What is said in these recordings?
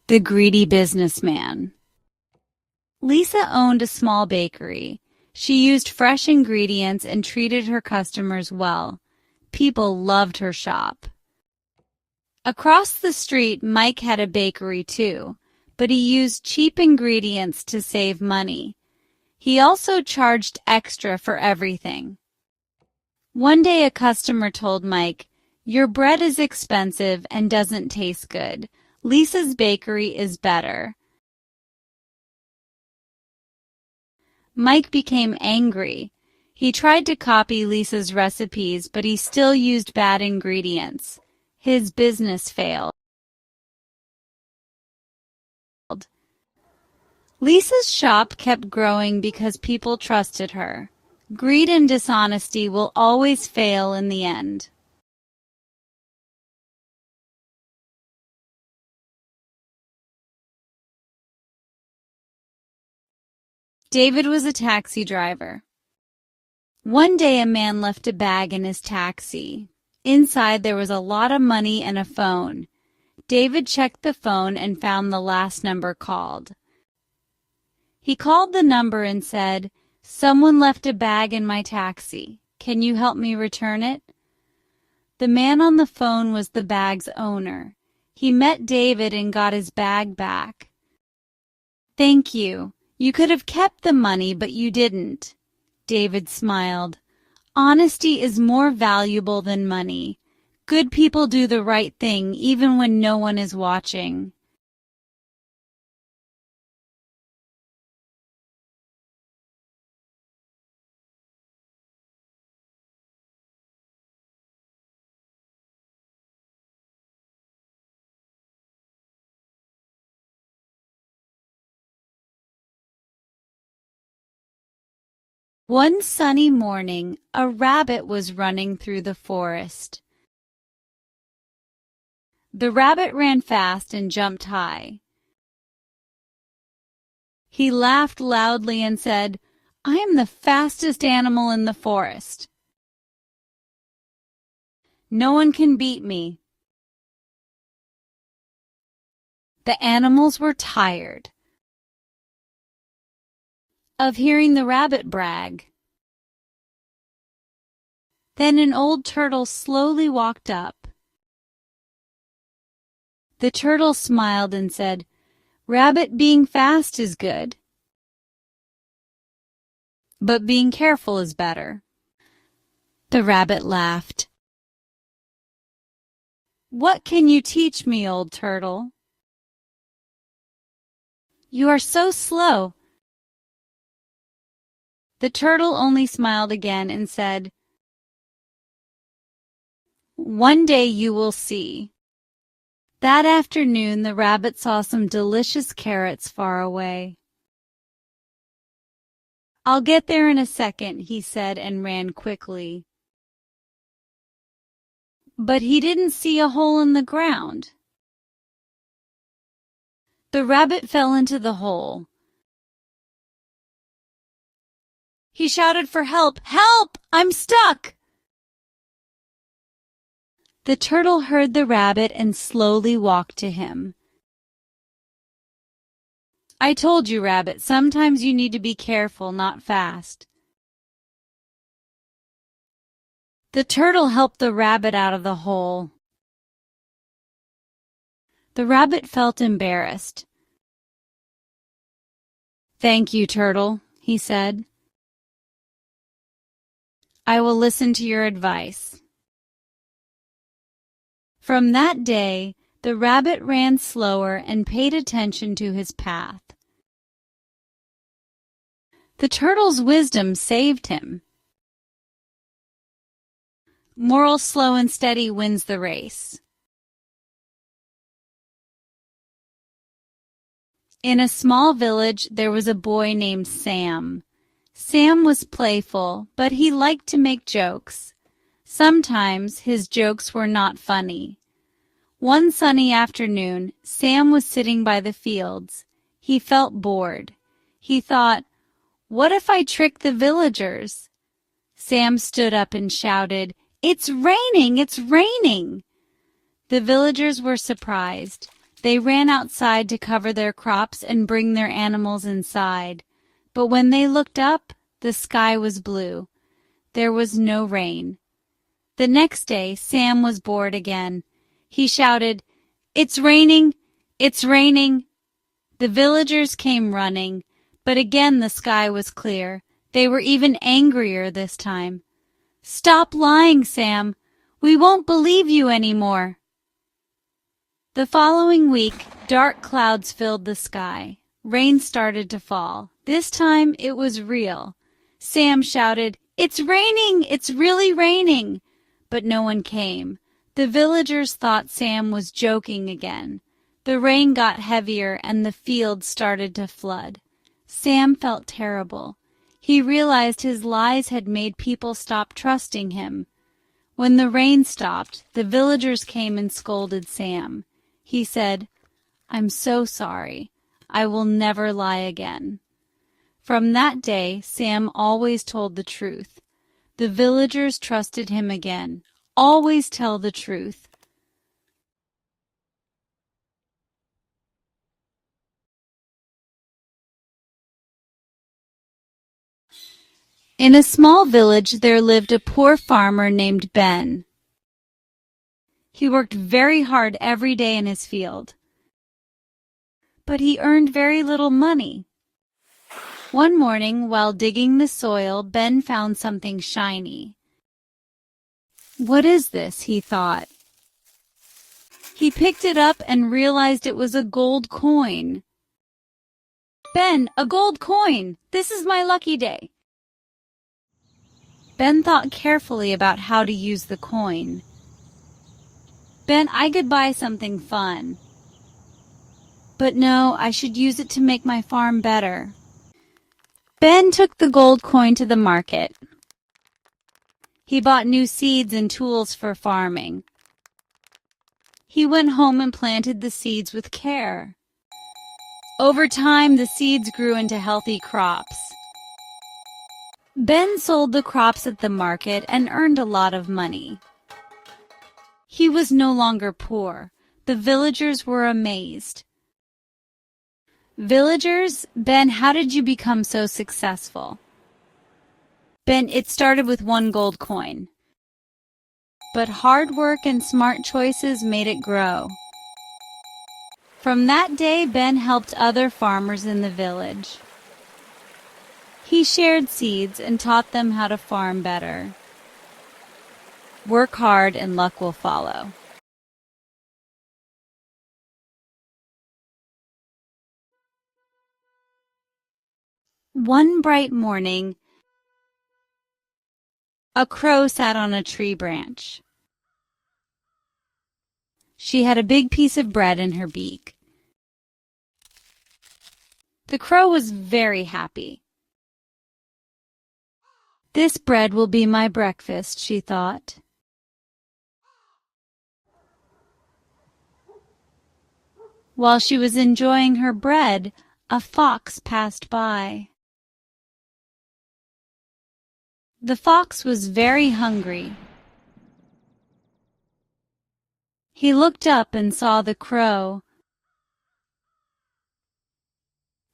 The Greedy Businessman. Lisa owned a small bakery. She used fresh ingredients and treated her customers well. People loved her shop. Across the street, Mike had a bakery too, but he used cheap ingredients to save money. He also charged extra for everything. One day a customer told Mike, "Your bread is expensive and doesn't taste good. Lisa's bakery is better." Mike became angry. He tried to copy Lisa's recipes, but he still used bad ingredients. His business failed. Lisa's shop kept growing because people trusted her. Greed and dishonesty will always fail in the end. David was a taxi driver. One day a man left a bag in his taxi. Inside there was a lot of money and a phone. David checked the phone and found the last number called. He called the number and said, "Someone left a bag in my taxi. Can you help me return it?" The man on the phone was the bag's owner. He met David and got his bag back. "Thank you. You could have kept the money, but you didn't." David smiled. "Honesty is more valuable than money. Good people do the right thing even when no one is watching." One sunny morning, a rabbit was running through the forest. The rabbit ran fast and jumped high. He laughed loudly and said, "I am the fastest animal in the forest. No one can beat me." The animals were tired of hearing the rabbit brag. Then an old turtle slowly walked up. The turtle smiled and said, "Rabbit, being fast is good, but being careful is better." The rabbit laughed. "What can you teach me, old turtle?" "You are so slow." The turtle only smiled again and said, "One day you will see." That afternoon the rabbit saw some delicious carrots far away. "I'll get there in a second," he said and ran quickly. But he didn't see a hole in the ground. The rabbit fell into the hole. He shouted for help. "Help! I'm stuck!" The turtle heard the rabbit and slowly walked to him. "I told you, rabbit, sometimes you need to be careful, not fast." The turtle helped the rabbit out of the hole. The rabbit felt embarrassed. "Thank you, turtle," he said. "I will listen to your advice." From that day, the rabbit ran slower and paid attention to his path. The turtle's wisdom saved him. Moral: slow and steady wins the race. In a small village, there was a boy named Sam. Sam was playful, but he liked to make jokes. Sometimes his jokes were not funny. One sunny afternoon, Sam was sitting by the fields. He felt bored. He thought, "What if I trick the villagers?" Sam stood up and shouted, "It's raining! It's raining!" The villagers were surprised. They ran outside to cover their crops and bring their animals inside. But when they looked up, the sky was blue. There was no rain. The next day, Sam was bored again. He shouted, "It's raining! It's raining!" The villagers came running, but again the sky was clear. They were even angrier this time. "Stop lying, Sam! We won't believe you anymore." The following week, dark clouds filled the sky. Rain started to fall. This time it was real. Sam shouted, "It's raining! It's really raining!" But no one came. The villagers thought Sam was joking again. The rain got heavier and the fields started to flood. Sam felt terrible. He realized his lies had made people stop trusting him. When the rain stopped, the villagers came and scolded Sam. He said, "I'm so sorry. I will never lie again." From that day, Sam always told the truth. The villagers trusted him again. Always tell the truth. In a small village there lived a poor farmer named Ben. He worked very hard every day in his field, but he earned very little money. One morning, while digging the soil, Ben found something shiny. "What is this?" he thought. He picked it up and realized it was a gold coin. "Ben, a gold coin! This is my lucky day." Ben thought carefully about how to use the coin. "Ben, I could buy something fun. But no, I should use it to make my farm better." Ben took the gold coin to the market. He bought new seeds and tools for farming. He went home and planted the seeds with care. Over time, the seeds grew into healthy crops. Ben sold the crops at the market and earned a lot of money. He was no longer poor. The villagers were amazed. "Villagers, Ben, how did you become so successful?" "Ben, it started with one gold coin. But hard work and smart choices made it grow." From that day, Ben helped other farmers in the village. He shared seeds and taught them how to farm better. Work hard and luck will follow. One bright morning, a crow sat on a tree branch. She had a big piece of bread in her beak. The crow was very happy. "This bread will be my breakfast," she thought. While she was enjoying her bread, a fox passed by. The fox was very hungry. He looked up and saw the crow.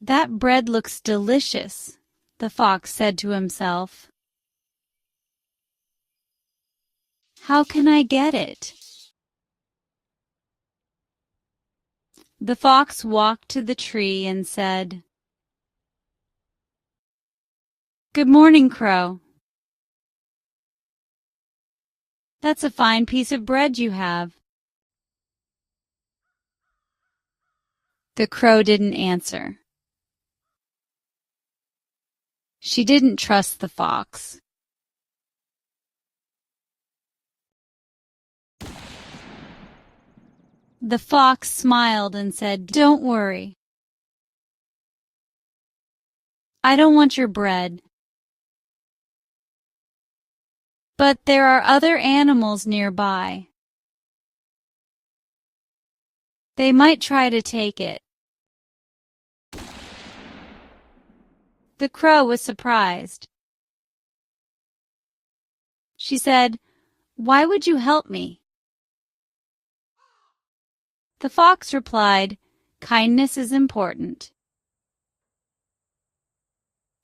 "That bread looks delicious," the fox said to himself. "How can I get it?" The fox walked to the tree and said, "Good morning, Crow. That's a fine piece of bread you have." The crow didn't answer. She didn't trust the fox. The fox smiled and said, "Don't worry. I don't want your bread. But there are other animals nearby. They might try to take it." The crow was surprised. She said, "Why would you help me?" The fox replied, "Kindness is important.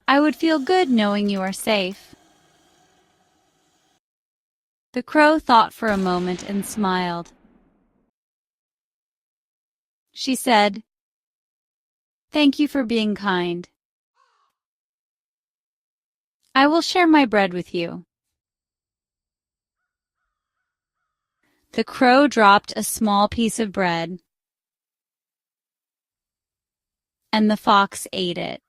I would feel good knowing you are safe." The crow thought for a moment and smiled. She said, "Thank you for being kind. I will share my bread with you." The crow dropped a small piece of bread, and the fox ate it.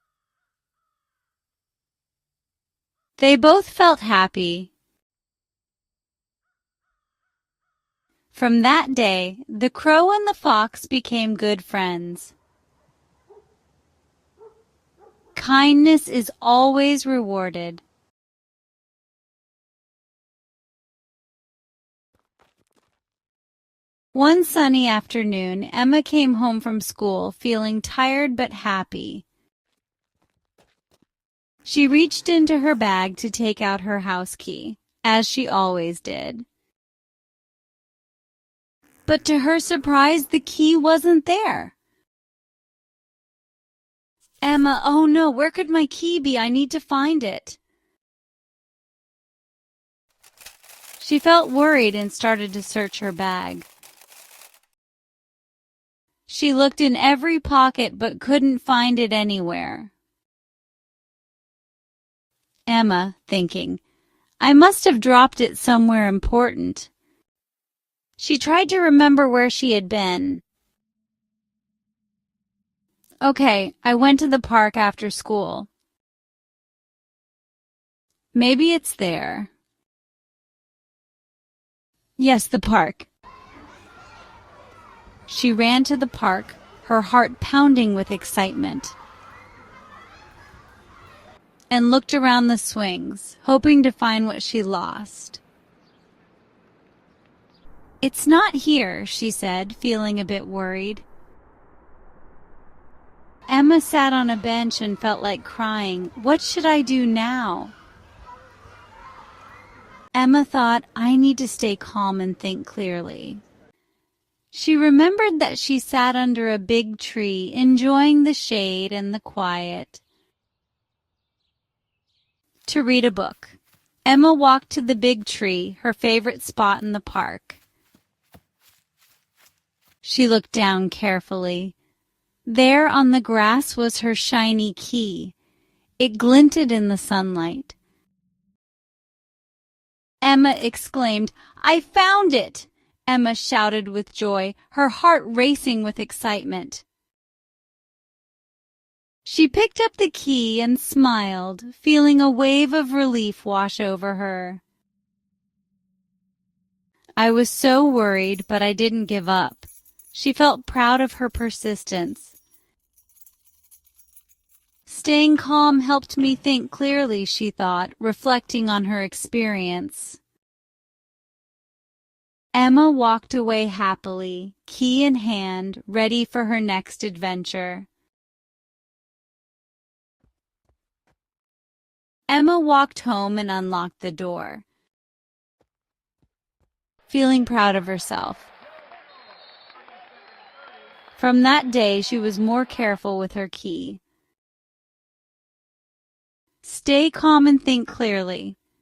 They both felt happy. From that day, the crow and the fox became good friends. Kindness is always rewarded. One sunny afternoon, Emma came home from school feeling tired but happy. She reached into her bag to take out her house key, as she always did. But to her surprise, the key wasn't there. "Emma, oh no, where could my key be? I need to find it." She felt worried and started to search her bag. She looked in every pocket but couldn't find it anywhere. Emma, thinking, "I must have dropped it somewhere important." She tried to remember where she had been. "Okay, I went to the park after school. Maybe it's there." Yes, the park. She ran to the park, her heart pounding with excitement, and looked around the swings, hoping to find what she lost. "It's not here," she said, feeling a bit worried. Emma sat on a bench and felt like crying. What should I do now? Emma thought, I need to stay calm and think clearly. She remembered that she sat under a big tree, enjoying the shade and the quiet, to read a book. Emma walked to the big tree, her favorite spot in the park. She looked down carefully. There on the grass was her shiny key. It glinted in the sunlight. Emma exclaimed, "I found it!" Emma shouted with joy, her heart racing with excitement. She picked up the key and smiled, feeling a wave of relief wash over her. "I was so worried, but I didn't give up." She felt proud of her persistence. "Staying calm helped me think clearly," she thought, reflecting on her experience. Emma walked away happily, key in hand, ready for her next adventure. Emma walked home and unlocked the door, feeling proud of herself. From that day, she was more careful with her key. Stay calm and think clearly.